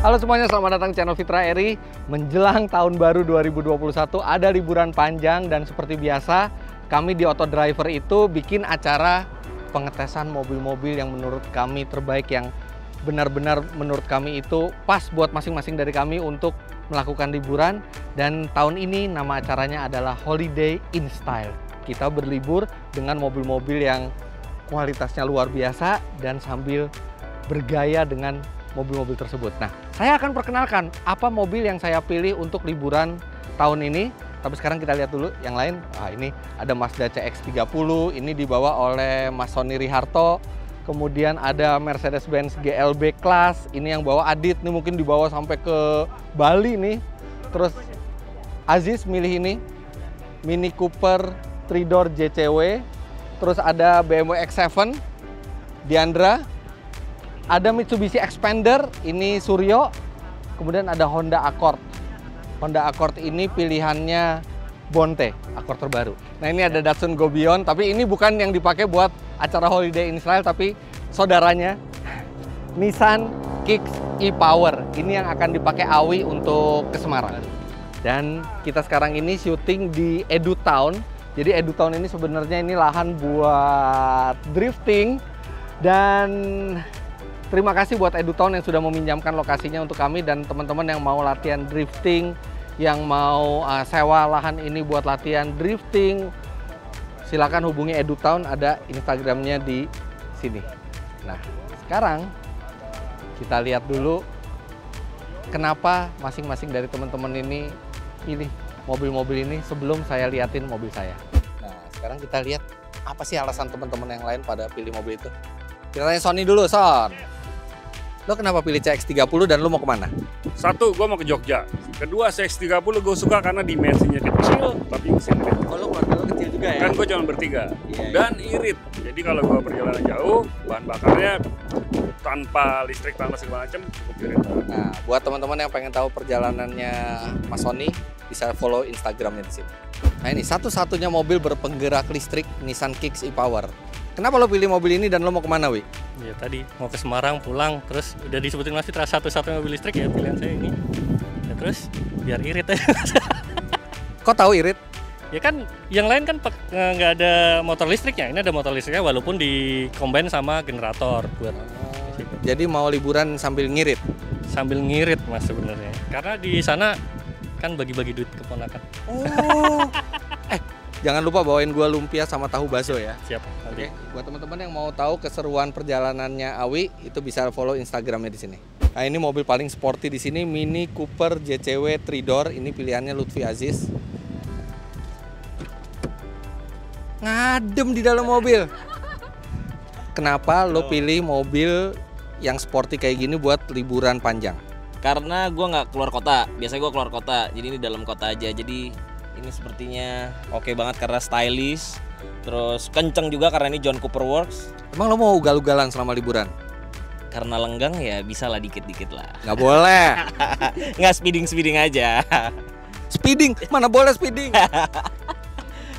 Halo semuanya, selamat datang di channel Fitra Eri. Menjelang tahun baru 2021, ada liburan panjang dan seperti biasa, kami di Auto Driver itu bikin acara pengetesan mobil-mobil yang menurut kami terbaik, yang benar-benar menurut kami itu pas buat masing-masing dari kami untuk melakukan liburan. Dan tahun ini nama acaranya adalah Holiday in Style. Kita berlibur dengan mobil-mobil yang kualitasnya luar biasa dan sambil bergaya dengan mobil-mobil tersebut. Nah, saya akan perkenalkan apa mobil yang saya pilih untuk liburan tahun ini. Tapi sekarang kita lihat dulu yang lain. Nah, ini ada Mazda CX-30, ini dibawa oleh Mas Sony Riharto. Kemudian ada Mercedes-Benz GLB Class, ini yang bawa Adit, nih mungkin dibawa sampai ke Bali nih. Terus Aziz milih ini, Mini Cooper 3-door JCW. Terus ada BMW X7, Diandra. Ada Mitsubishi Xpander, ini Suryo. Kemudian ada Honda Accord. Honda Accord ini pilihannya Bonte, Accord terbaru. Nah, ini ada Datsun Go Beyond, tapi ini bukan yang dipakai buat acara Holiday in Style, tapi saudaranya Nissan Kicks e-Power. Ini yang akan dipakai Awi untuk ke Semarang. Dan kita sekarang ini syuting di Edu Town. Jadi Edu Town ini sebenarnya ini lahan buat drifting. Dan terima kasih buat Edu Town yang sudah meminjamkan lokasinya untuk kami, dan teman-teman yang mau latihan drifting, yang mau sewa lahan ini buat latihan drifting, silakan hubungi Edu Town, ada Instagramnya di sini. Nah, sekarang kita lihat dulu kenapa masing-masing dari teman-teman ini pilih mobil-mobil ini sebelum saya liatin mobil saya. Nah, sekarang kita lihat apa sih alasan teman-teman yang lain pada pilih mobil itu. Kita tanya Sony dulu, Son. Lo kenapa pilih CX-30 dan lo mau kemana? Satu, gue mau ke Jogja. Kedua, CX-30 gue suka karena dimensinya kecil, tapi mesinnya kecil. Oh, lo keluarga lo kecil juga ya? Kan gue cuma bertiga. Iya. Dan irit. Jadi kalau gue perjalanan jauh, bahan bakarnya tanpa listrik, tanpa segala macam, cukup irit. Nah, buat teman-teman yang pengen tahu perjalanannya Mas Sony, bisa follow Instagramnya di sini. Nah, ini satu-satunya mobil berpenggerak listrik Nissan Kicks e-Power. Kenapa lo pilih mobil ini dan lo mau kemana, Wi? Ya tadi mau ke Semarang pulang, terus udah disebutin Mas Fitra satu-satunya mobil listrik, ya pilihan saya ini. Ya, terus biar irit aja. Kok tahu irit? Ya kan yang lain kan nggak ada motor listriknya, ini ada motor listriknya walaupun di combine sama generator buat. Jadi mau liburan sambil ngirit? Sambil ngirit Mas sebenarnya. Karena di sana kan bagi-bagi duit ke ponakan. Oh. Jangan lupa bawain gua lumpia sama tahu bakso ya. Siap. Oke, buat teman-teman yang mau tahu keseruan perjalanannya Awi, itu bisa follow Instagramnya di sini. Nah, ini mobil paling sporty di sini, Mini Cooper JCW 3-door. Ini pilihannya Lutfi Aziz. Ngadem di dalam mobil. Kenapa lo pilih mobil yang sporty kayak gini buat liburan panjang? Karena gue nggak keluar kota, biasanya gue keluar kota, jadi ini dalam kota aja. Jadi ini sepertinya oke banget karena stylish, terus kenceng juga karena ini John Cooper Works. Emang lo mau ugal-ugalan selama liburan? Karena lenggang ya bisa lah dikit-dikit lah. Nggak boleh. Nggak speeding aja. Speeding? Mana boleh speeding?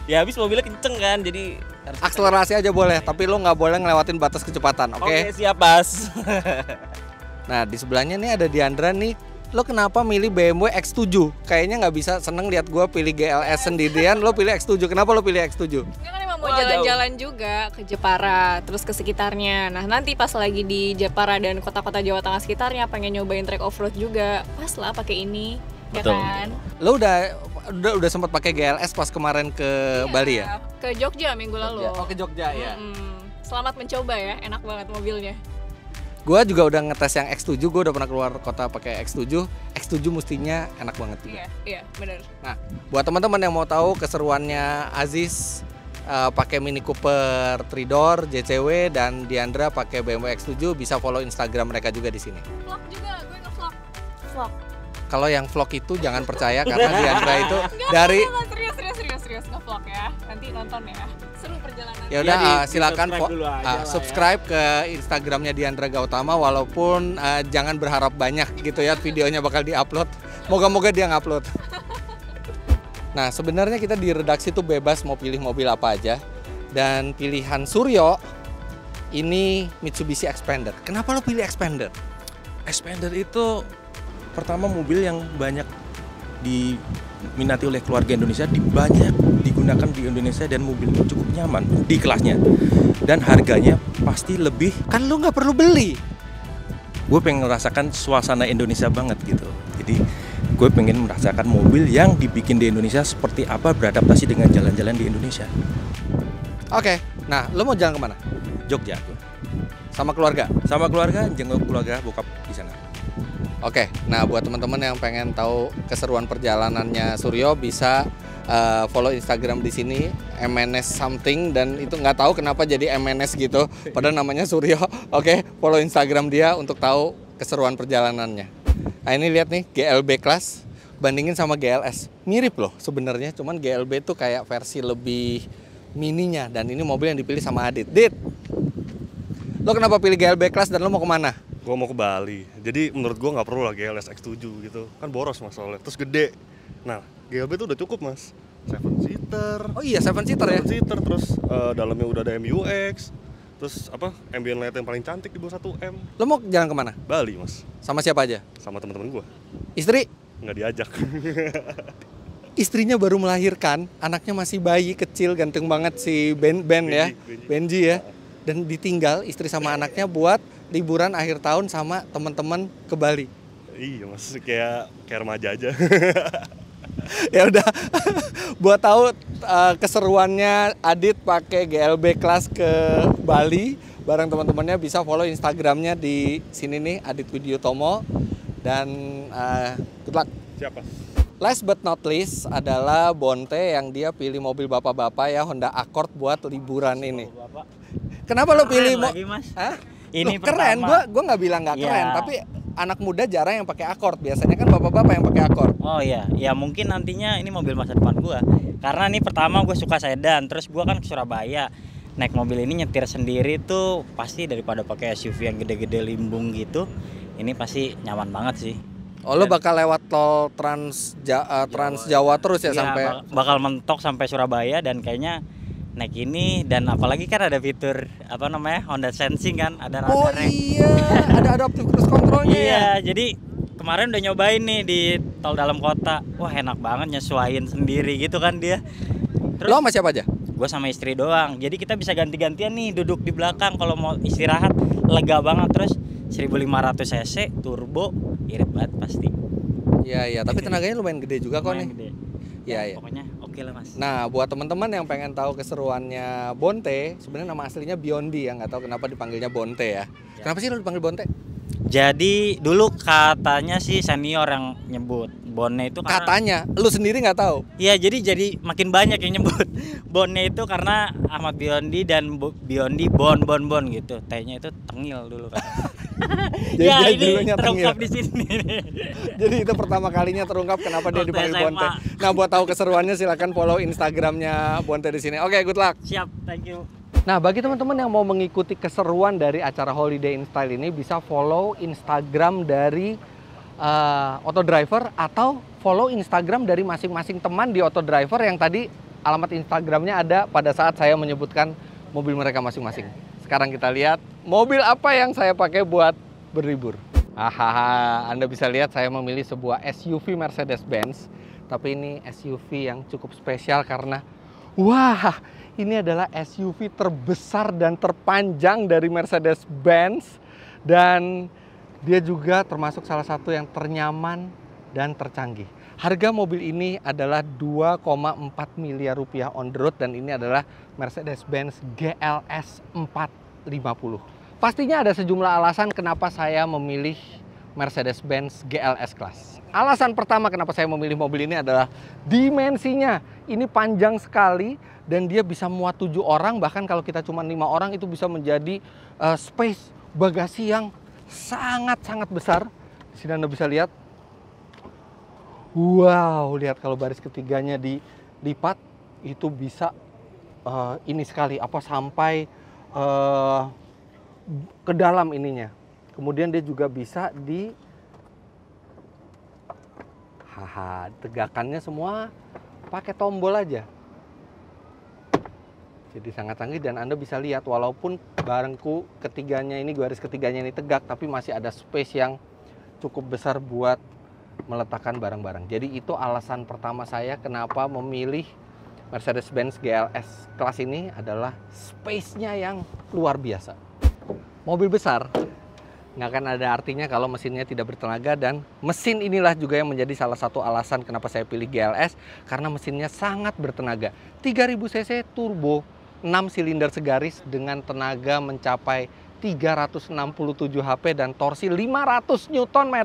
Ya habis mobilnya kenceng kan, jadi Akselerasi aja boleh, tapi lo nggak boleh ngelewatin batas kecepatan, oke? Oke, siap Bas. Nah, di sebelahnya nih ada Diandra nih. Lo kenapa milih BMW X7? Kayaknya nggak bisa seneng lihat gue pilih GLS sendirian, lo pilih X7. Kenapa lo pilih X7? Ya kan emang mau jalan-jalan juga ke Jepara, terus ke sekitarnya. Nah, nanti pas lagi di Jepara dan kota-kota Jawa Tengah sekitarnya pengen nyobain trek off-road juga. Pas lah pakai ini, Betul. ya kan? Lo udah sempat pakai GLS pas kemarin ke Bali ya? Ke Jogja minggu lalu. Oh, ke Jogja ya. Selamat mencoba ya, enak banget mobilnya. Gue juga udah ngetes yang X7, gue udah pernah keluar kota pakai X7. X7 mestinya enak banget juga. Iya, benar. Nah, buat teman-teman yang mau tahu keseruannya Aziz pakai Mini Cooper 3-door JCW dan Diandra pakai BMW X7, bisa follow Instagram mereka juga di sini. Vlog juga, gue nge-vlog. Vlog. Kalau yang vlog itu jangan percaya karena Diandra itu dari Serius nge-vlog ya. Nanti nonton ya. Seru perjalanan. ya udah silakan subscribe dulu aja lah ya. subscribe ke Instagramnya Diandra Gautama, walaupun jangan berharap banyak gitu ya videonya bakal diupload. Moga-moga dia ngupload. Nah, sebenarnya kita di redaksi tuh bebas mau pilih mobil apa aja, dan pilihan Suryo ini Mitsubishi Xpander. Kenapa lo pilih Xpander? Xpander itu pertama mobil yang banyak diminati oleh keluarga Indonesia, banyak digunakan di Indonesia, dan mobil ini cukup nyaman di kelasnya. Dan harganya pasti lebih. Kan lu nggak perlu beli. Gue pengen merasakan suasana Indonesia banget gitu. Jadi gue pengen merasakan mobil yang dibikin di Indonesia seperti apa, beradaptasi dengan jalan-jalan di Indonesia. Oke, nah lu mau jalan kemana? Jogja gue. Sama keluarga? Sama keluarga, jenguk keluarga bokap di sana. Oke, nah buat teman-teman yang pengen tahu keseruan perjalanannya Suryo bisa follow Instagram di sini MNS something, dan itu nggak tahu kenapa jadi MNS gitu, padahal namanya Suryo. Oke, follow Instagram dia untuk tahu keseruan perjalanannya. Nah ini lihat nih GLB Class bandingin sama GLS, mirip loh sebenarnya, cuman GLB tuh kayak versi lebih mininya, dan ini mobil yang dipilih sama Adit. Dit, lo kenapa pilih GLB Class dan lo mau kemana? Gue mau ke Bali, jadi menurut gue nggak perlu lah GLS X7 gitu, kan boros mas soalnya, terus gede. Nah, GLB tuh udah cukup mas, 7-seater. Oh iya, 7-seater ya? 7-seater, terus dalamnya udah ada MUX, terus ambient light yang paling cantik di bawah 1M. Lo mau jalan kemana? Bali mas, Sama siapa aja? sama teman-teman gue, Istri? nggak diajak. Istrinya baru melahirkan, anaknya masih bayi kecil, ganteng banget si Benji ya. Dan ditinggal istri sama anaknya buat liburan akhir tahun sama teman-teman ke Bali. Iya mas, kayak remaja aja. Ya udah, buat tahu keseruannya Adit pakai GLB Class ke Bali bareng teman-temannya, bisa follow Instagramnya di sini nih, Adit Widiotomo. Dan good luck. Siapa? Last but not least adalah Bonte yang dia pilih mobil bapak-bapak ya, Honda Accord buat liburan ini. Kenapa lo pilih lagi, Mas? Hah? Ini Loh, keren, pertama. gua nggak bilang nggak Ya. keren, tapi anak muda jarang yang pakai Accord. Biasanya kan bapak-bapak yang pakai Accord. Oh iya, ya mungkin nantinya ini mobil masa depan gua. Karena nih pertama gue suka sedan, terus gua kan ke Surabaya. Naik mobil ini nyetir sendiri tuh pasti daripada pakai SUV yang gede-gede limbung gitu. Ini pasti nyaman banget sih. Oh, lo bakal lewat tol Trans Jawa terus ya, Iya, sampai bakal mentok sampai Surabaya, dan kayaknya naik ini, dan apalagi kan ada fitur Honda Sensing kan, ada Oh radarnya. iya, ada adaptive cruise controlnya ya. Iya, jadi kemarin udah nyobain nih di tol dalam kota. Wah, enak banget, nyesuaiin sendiri gitu kan dia. Terus Lo sama siapa aja? gue sama istri doang. Jadi kita bisa ganti-gantian nih duduk di belakang kalau mau istirahat, lega banget. Terus 1500 cc turbo, irit banget pasti. Iya iya, tapi tenaganya lumayan gede juga kok nih. Lumayan gede. Iya iya. Pokoknya oke lah Mas. Nah, buat teman-teman yang pengen tahu keseruannya Bonte, sebenarnya nama aslinya Biondi ya, nggak tahu kenapa dipanggilnya Bonte ya. Kenapa sih lo dipanggil Bonte? Jadi dulu katanya sih senior yang nyebut Bonne itu karena Katanya, lu sendiri nggak tahu. iya, jadi makin banyak yang nyebut Bonne itu karena Ahmad Biondi dan Biondi Bon gitu. T-nya itu tengil dulu kan. Jadi Ya dia ini dulunya terungkap tengil. di sini. Jadi itu pertama kalinya terungkap kenapa dia Waktu dipanggil SMA. Bonte. Nah, buat tahu keseruannya silakan follow Instagramnya Bonte di sini. Oke, good luck. Siap, thank you. Nah, bagi teman-teman yang mau mengikuti keseruan dari acara Holiday in Style ini, bisa follow Instagram dari Auto Driver atau follow Instagram dari masing-masing teman di Auto Driver yang tadi alamat Instagramnya ada pada saat saya menyebutkan mobil mereka masing-masing. Sekarang kita lihat mobil apa yang saya pakai buat berlibur. Hahaha, Anda bisa lihat saya memilih sebuah SUV Mercedes-Benz, tapi ini SUV yang cukup spesial karena wah, ini adalah SUV terbesar dan terpanjang dari Mercedes-Benz, dan dia juga termasuk salah satu yang ternyaman dan tercanggih. Harga mobil ini adalah 2,4 miliar rupiah on the road, dan ini adalah Mercedes-Benz GLS 450. Pastinya ada sejumlah alasan kenapa saya memilih Mercedes-Benz GLS Class. Alasan pertama kenapa saya memilih mobil ini adalah dimensinya. Ini panjang sekali dan dia bisa muat 7 orang, bahkan kalau kita cuma 5 orang itu bisa menjadi space bagasi yang sangat-sangat besar. Di sini Anda bisa lihat. Wow, lihat kalau baris ketiganya dilipat itu bisa ini sekali sampai ke dalam ininya. Kemudian dia juga bisa tegakannya semua pakai tombol aja. Jadi sangat canggih, dan Anda bisa lihat walaupun barengku ketiganya ini, garis ketiganya ini tegak, tapi masih ada space yang cukup besar buat meletakkan barang-barang. Jadi itu alasan pertama saya kenapa memilih Mercedes-Benz GLS kelas ini adalah space-nya yang luar biasa. Mobil besar nggak akan ada artinya kalau mesinnya tidak bertenaga, dan mesin inilah juga yang menjadi salah satu alasan kenapa saya pilih GLS, karena mesinnya sangat bertenaga. 3000 cc turbo, 6 silinder segaris dengan tenaga mencapai 367 HP dan torsi 500 Nm.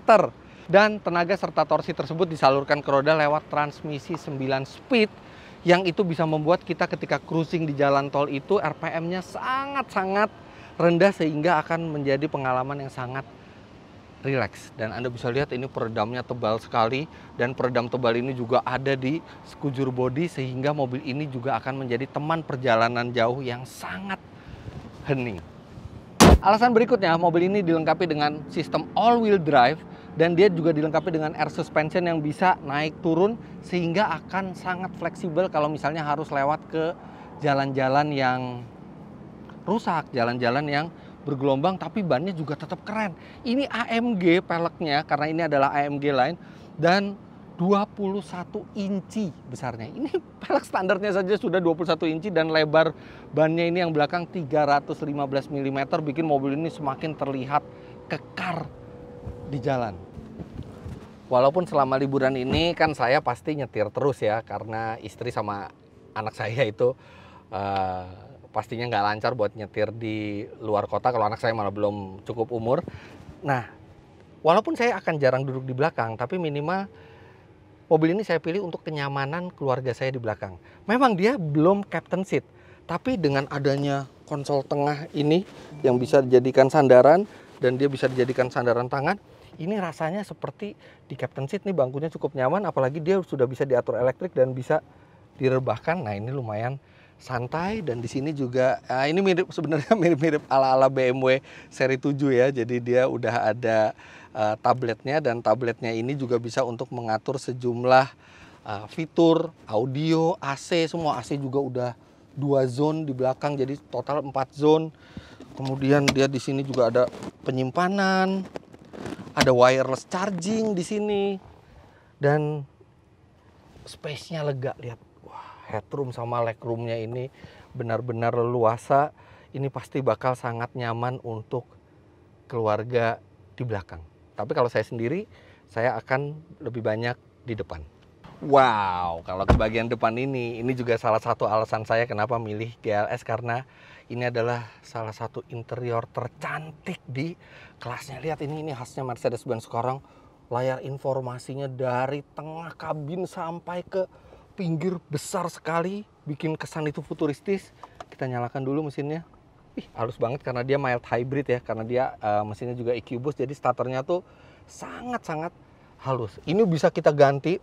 Dan tenaga serta torsi tersebut disalurkan ke roda lewat transmisi 9 speed, yang itu bisa membuat kita ketika cruising di jalan tol itu RPM-nya sangat-sangat rendah, sehingga akan menjadi pengalaman yang sangat rileks. Dan Anda bisa lihat ini peredamnya tebal sekali, dan peredam tebal ini juga ada di sekujur bodi, sehingga mobil ini juga akan menjadi teman perjalanan jauh yang sangat hening. Alasan berikutnya, mobil ini dilengkapi dengan sistem all-wheel drive, dan dia juga dilengkapi dengan air suspension yang bisa naik turun, sehingga akan sangat fleksibel kalau misalnya harus lewat ke jalan-jalan yang rusak, jalan-jalan yang bergelombang, tapi bannya juga tetap keren. Ini AMG peleknya, karena ini adalah AMG line, dan 21 inci besarnya. Ini pelek standarnya saja sudah 21 inci, dan lebar bannya ini yang belakang 315 mm, bikin mobil ini semakin terlihat kekar di jalan. Walaupun selama liburan ini kan saya pasti nyetir terus ya, karena istri sama anak saya itu pastinya nggak lancar buat nyetir di luar kota kalau anak saya malah belum cukup umur. Nah, walaupun saya akan jarang duduk di belakang, tapi minimal mobil ini saya pilih untuk kenyamanan keluarga saya di belakang. Memang dia belum captain seat, tapi dengan adanya konsol tengah ini yang bisa dijadikan sandaran, dan dia bisa dijadikan sandaran tangan, ini rasanya seperti di captain seat nih, bangkunya cukup nyaman, apalagi dia sudah bisa diatur elektrik dan bisa direbahkan. Nah, ini lumayan santai, dan di sini juga ini mirip, sebenarnya mirip-mirip ala-ala BMW seri 7 ya. Jadi dia udah ada tabletnya, dan tabletnya ini juga bisa untuk mengatur sejumlah fitur audio, AC, semua AC juga udah 2 zone di belakang, jadi total 4 zone. Kemudian dia di sini juga ada penyimpanan, ada wireless charging di sini, dan space-nya lega. Lihat, wah, headroom sama legroomnya ini benar-benar leluasa. Ini pasti bakal sangat nyaman untuk keluarga di belakang. Tapi kalau saya sendiri, saya akan lebih banyak di depan. Wow, kalau ke bagian depan ini juga salah satu alasan saya kenapa milih GLS, karena ini adalah salah satu interior tercantik di kelasnya. Lihat, ini khasnya Mercedes-Benz sekarang. Layar informasinya dari tengah kabin sampai ke pinggir besar sekali, bikin kesan itu futuristis. Kita nyalakan dulu mesinnya. Halus banget karena dia mild hybrid ya, karena dia mesinnya juga EQ-Boost, jadi starternya tuh sangat-sangat halus. Ini bisa kita ganti,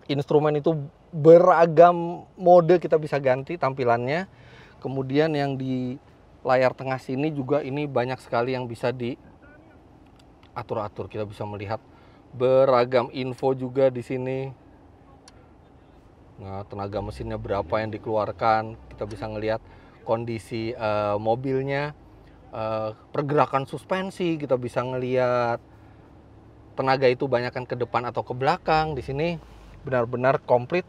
instrumen itu beragam mode kita bisa ganti tampilannya. Kemudian yang di layar tengah sini juga ini banyak sekali yang bisa diatur-atur. Kita bisa melihat beragam info juga di sini. Nah, tenaga mesinnya berapa yang dikeluarkan, kita bisa ngelihat kondisi mobilnya, pergerakan suspensi, kita bisa ngelihat tenaga itu banyakkan ke depan atau ke belakang. Di sini benar-benar komplit.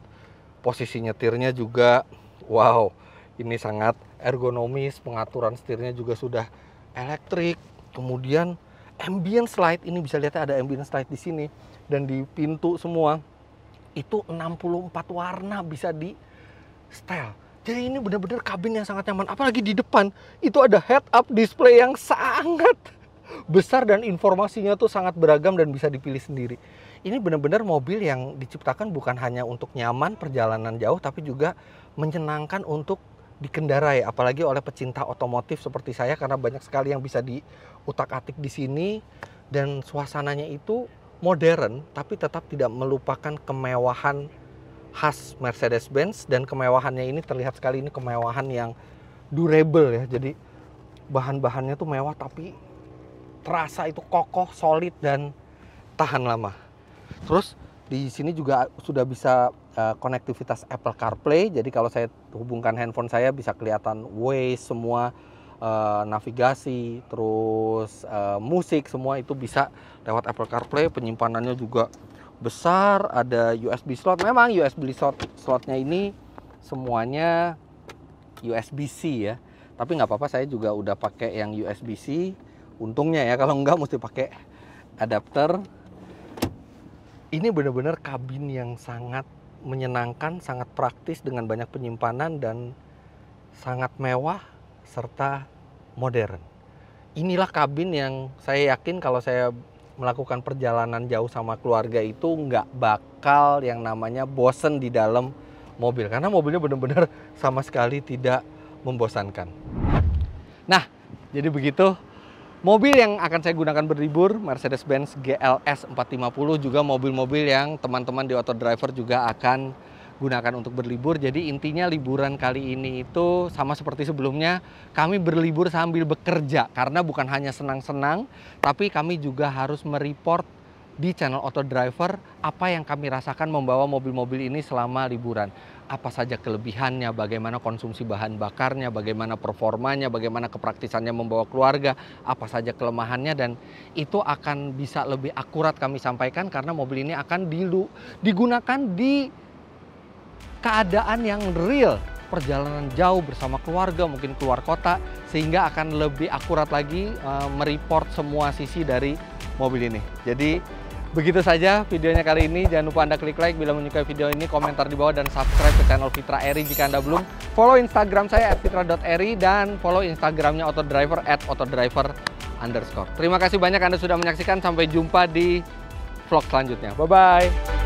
Posisi nyetirnya juga wow, ini sangat ergonomis, pengaturan setirnya juga sudah elektrik. Kemudian ambience light, ini bisa lihat ada ambience light di sini, dan di pintu semua itu 64 warna bisa di setel. Jadi ini benar-benar kabin yang sangat nyaman. Apalagi di depan itu ada head up display yang sangat besar, dan informasinya tuh sangat beragam dan bisa dipilih sendiri. Ini benar-benar mobil yang diciptakan bukan hanya untuk nyaman perjalanan jauh, tapi juga menyenangkan untuk dikendarai, apalagi oleh pecinta otomotif seperti saya, karena banyak sekali yang bisa diutak-atik di sini, dan suasananya itu modern tapi tetap tidak melupakan kemewahan khas Mercedes-Benz. Dan kemewahannya ini terlihat sekali, ini kemewahan yang durable ya. Jadi bahan-bahannya tuh mewah tapi terasa itu kokoh, solid, dan tahan lama. Terus di sini juga sudah bisa konektivitas Apple CarPlay. Jadi kalau saya hubungkan handphone saya bisa kelihatan Waze, semua navigasi, terus musik, semua itu bisa lewat Apple CarPlay. Penyimpanannya juga besar, ada USB slot. Memang USB slotnya ini semuanya USB-C ya. Tapi nggak apa-apa, saya juga udah pakai yang USB-C. Untungnya ya, kalau nggak mesti pakai adapter. Ini benar-benar kabin yang sangat menyenangkan, sangat praktis dengan banyak penyimpanan dan sangat mewah serta modern. Inilah kabin yang saya yakin kalau saya melakukan perjalanan jauh sama keluarga itu nggak bakal yang namanya bosen di dalam mobil. Karena mobilnya benar-benar sama sekali tidak membosankan. Nah, jadi begitu. Mobil yang akan saya gunakan berlibur, Mercedes-Benz GLS 450, juga mobil-mobil yang teman-teman di Auto Driver juga akan gunakan untuk berlibur. Jadi intinya liburan kali ini itu sama seperti sebelumnya, kami berlibur sambil bekerja. Karena bukan hanya senang-senang, tapi kami juga harus mereport di channel Auto Driver apa yang kami rasakan membawa mobil-mobil ini selama liburan. Apa saja kelebihannya, bagaimana konsumsi bahan bakarnya, bagaimana performanya, bagaimana kepraktisannya membawa keluarga, apa saja kelemahannya, dan itu akan bisa lebih akurat kami sampaikan karena mobil ini akan digunakan di keadaan yang real, perjalanan jauh bersama keluarga, mungkin keluar kota, sehingga akan lebih akurat lagi mereport semua sisi dari mobil ini. Jadi begitu saja videonya kali ini. Jangan lupa Anda klik like bila menyukai video ini, komentar di bawah, dan subscribe ke channel Fitra Eri jika Anda belum. Follow Instagram saya @fitra.eri dan follow Instagramnya Autodriver @autodriver_. Terima kasih banyak Anda sudah menyaksikan. Sampai jumpa di vlog selanjutnya. Bye-bye.